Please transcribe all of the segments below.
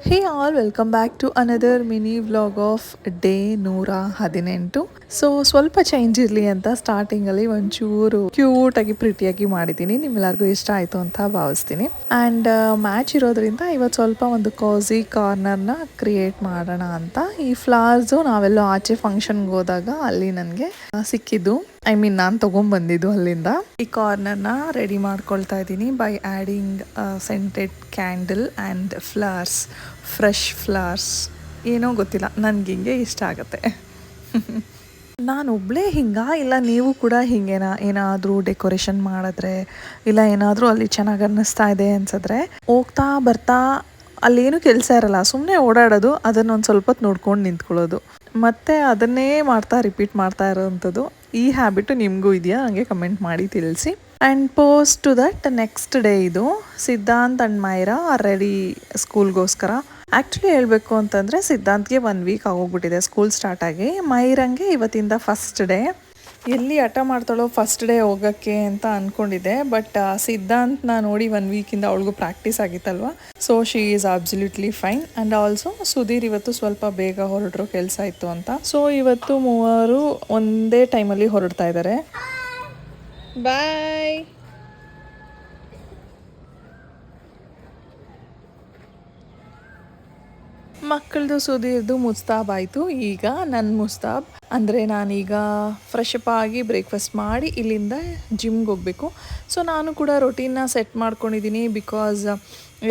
Hey all welcome back to another mini vlog of day 118. So ಸ್ವಲ್ಪ change ಇರಲಿ ಅಂತ ಸ್ಟಾರ್ಟಿಂಗಲ್ಲಿ ಒಂಚೂರು ಕ್ಯೂಟಾಗಿ ಪ್ರಿಟಿಯಾಗಿ ಮಾಡಿದ್ದೀನಿ. ನಿಮ್ಮೆಲ್ಲರಿಗೂ ಇಷ್ಟ ಆಯಿತು ಅಂತ ಭಾವಿಸ್ತೀನಿ. ಆ್ಯಂಡ್ ಮ್ಯಾಚ್ ಇರೋದ್ರಿಂದ ಇವತ್ತು ಸ್ವಲ್ಪ ಒಂದು ಕಾಝಿ ಕಾರ್ನರ್ನ ಕ್ರಿಯೇಟ್ ಮಾಡೋಣ ಅಂತ. ಈ ಫ್ಲವರ್ಸು ನಾವೆಲ್ಲೋ ಆಚೆ ಫಂಕ್ಷನ್ಗೆ ಹೋದಾಗ ಅಲ್ಲಿ ನನಗೆ ಸಿಕ್ಕಿದ್ದು. ನಾನು ತೊಗೊಂಬಂದಿದ್ದು ಅಲ್ಲಿಂದ. ಈ ಕಾರ್ನರ್ನ ರೆಡಿ ಮಾಡ್ಕೊಳ್ತಾ ಇದ್ದೀನಿ by adding scented candle and flowers, fresh flowers. ಏನೋ ಗೊತ್ತಿಲ್ಲ, ನನಗೆ ಹಿಂಗೆ ಇಷ್ಟ ಆಗುತ್ತೆ. ನಾನು ಒಬ್ಬಳೇ ಇಲ್ಲ ನೀವು ಕೂಡ ಹಿಂಗೇನಾ ಏನಾದರೂ ಡೆಕೋರೇಷನ್ ಮಾಡಿದ್ರೆ ಇಲ್ಲ ಏನಾದರೂ ಅಲ್ಲಿ ಚೆನ್ನಾಗಿ ಅನ್ನಿಸ್ತಾ ಇದೆ ಅನ್ಸಿದ್ರೆ ಹೋಗ್ತಾ ಬರ್ತಾ ಅಲ್ಲೇನು ಕೆಲಸ ಇರಲ್ಲ, ಸುಮ್ಮನೆ ಓಡಾಡೋದು, ಅದನ್ನೊಂದು ಸ್ವಲ್ಪ ಹೊತ್ತು ನೋಡ್ಕೊಂಡು ನಿಂತ್ಕೊಳ್ಳೋದು, ಮತ್ತು ಅದನ್ನೇ ರಿಪೀಟ್ ಮಾಡ್ತಾ ಇರೋವಂಥದ್ದು. ಈ ಹ್ಯಾಬಿಟು ನಿಮಗೂ ಇದೆಯಾ? ನನಗೆ ಕಮೆಂಟ್ ಮಾಡಿ ತಿಳಿಸಿ. And post to that next day ಇದು ಸಿದ್ಧಾಂತ್ ಆ್ಯಂಡ್ ಮೈರಾ ರೆಡಿ ಸ್ಕೂಲ್ಗೋಸ್ಕರ. ಆ್ಯಕ್ಚುಲಿ ಹೇಳಬೇಕು ಅಂತಂದರೆ ಸಿದ್ಧಾಂತ್ಗೆ 1 ವೀಕ್ ಆಗೋಗ್ಬಿಟ್ಟಿದೆ ಸ್ಕೂಲ್ ಸ್ಟಾರ್ಟ್ ಆಗಿ. ಮೈರಂಗೆ ಇವತ್ತಿಂದ ಫಸ್ಟ್ ಡೇ. ಎಲ್ಲಿ ಹಠ ಮಾಡ್ತಾಳೋ ಫಸ್ಟ್ ಡೇ ಹೋಗೋಕ್ಕೆ ಅಂತ ಅಂದ್ಕೊಂಡಿದ್ದೆ, ಬಟ್ ಸಿದ್ಧಾಂತ್ನ ನೋಡಿ 1 ವೀಕಿಂದ ಅವಳಿಗೂ ಪ್ರಾಕ್ಟೀಸ್ ಆಗಿತ್ತಲ್ವ, so she is absolutely fine. And also Sudheer ಇವತ್ತು ಸ್ವಲ್ಪ ಬೇಗ ಹೊರಡ್ರು, ಕೆಲಸ ಇತ್ತು ಅಂತ. ಸೊ ಇವತ್ತು ಮೂವರು ಒಂದೇ ಟೈಮಲ್ಲಿ ಹೊರಡ್ತಾ ಇದ್ದಾರೆ. ಬಾಯ್. ಮಕ್ಕಳದು ಸುದೀರ್ದು ಮುಸ್ತಾಬ್ ಆಯಿತು. ಈಗ ನನ್ನ ಮುಸ್ತಾಬ್ ಅಂದರೆ ನಾನೀಗ ಫ್ರೆಶ್ ಅಪ್ ಆಗಿ ಬ್ರೇಕ್ಫಾಸ್ಟ್ ಮಾಡಿ ಇಲ್ಲಿಂದ ಜಿಮ್ಗೆ ಹೋಗಬೇಕು. ಸೊ ನಾನು ಕೂಡ ರೊಟೀನ್ನ ಸೆಟ್ ಮಾಡ್ಕೊಂಡಿದ್ದೀನಿ, ಬಿಕಾಸ್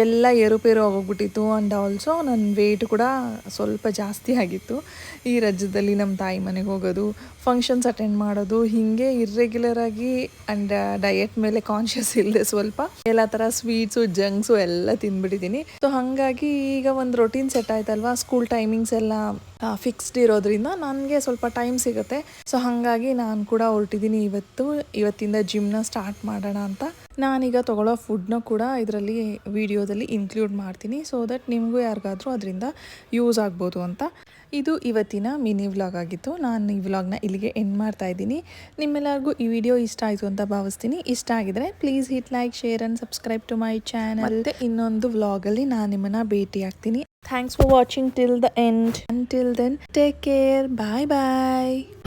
ಎಲ್ಲ ಏರುಪೇರು ಆಗೋಗ್ಬಿಟ್ಟಿತ್ತು. ಆ್ಯಂಡ್ ಆಲ್ಸೋ ನನ್ನ ವೆಯ್ಟ್ ಕೂಡ ಸ್ವಲ್ಪ ಜಾಸ್ತಿ ಆಗಿತ್ತು. ಈ ರಜದಲ್ಲಿ ನಮ್ಮ ತಾಯಿ ಮನೆಗೆ ಹೋಗೋದು, ಫಂಕ್ಷನ್ಸ್ ಅಟೆಂಡ್ ಮಾಡೋದು, ಹೀಗೆ ಇರ್ರೆಗ್ಯುಲರಾಗಿ ಆ್ಯಂಡ್ ಡಯಟ್ ಮೇಲೆ ಕಾನ್ಷಿಯಸ್ ಇಲ್ಲದೆ ಸ್ವಲ್ಪ ಎಲ್ಲ ಥರ ಸ್ವೀಟ್ಸು ಜಂಕ್ಸು ಎಲ್ಲ ತಿಂದ್ಬಿಟ್ಟಿದ್ದೀನಿ. ಸೊ ಹಾಗಾಗಿ ಈಗ ಒಂದು ರೊಟೀನ್ ಸೆಟ್ ಆಯ್ತಲ್ವಾ, ಸ್ಕೂಲ್ ಟೈಮಿಂಗ್ಸ್ ಎಲ್ಲ ಫಿಕ್ಸ್ಡ್ ಇರೋದ್ರಿಂದ ನನಗೆ ಸ್ವಲ್ಪ ಟೈಮ್ ಸಿಗುತ್ತೆ. ಸೊ ಹಾಗಾಗಿ ನಾನು ಕೂಡ ಹೊರಟಿದ್ದೀನಿ ಇವತ್ತಿಂದ ಜಿಮ್ನ ಸ್ಟಾರ್ಟ್ ಮಾಡೋಣ ಅಂತ. ನಾನೀಗ ತೊಗೊಳ್ಳೋ ಫುಡ್ನ ಕೂಡ ಇದರಲ್ಲಿ ವಿಡಿಯೋದಲ್ಲಿ ಇನ್ಕ್ಲೂಡ್ ಮಾಡ್ತೀನಿ, ಸೊ ದಟ್ ನಿಮಗೂ ಯಾರಿಗಾದರೂ ಅದರಿಂದ ಯೂಸ್ ಆಗ್ಬೋದು ಅಂತ. ಇದು ಇವತ್ತಿನ ಮಿನಿ ವ್ಲಾಗ್ ಆಗಿತ್ತು. ನಾನು ಈ ವ್ಲಾಗ್ನ ಇಲ್ಲಿಗೆ ಎಂಡ್ ಮಾಡ್ತಾ ಇದ್ದೀನಿ. ನಿಮ್ಮೆಲ್ಲರಿಗೂ ಈ ವಿಡಿಯೋ ಇಷ್ಟ ಆಯಿತು ಅಂತ ಭಾವಿಸ್ತೀನಿ. ಇಷ್ಟ ಆಗಿದ್ರೆ please hit like, share and subscribe to my channel. ಮತ್ತು ಇನ್ನೊಂದು ವ್ಲಾಗಲ್ಲಿ ನಾನು ನಿಮ್ಮನ್ನು ಭೇಟಿ ಆಗ್ತೀನಿ. Thanks for watching till the end. Until then, take care. Bye bye.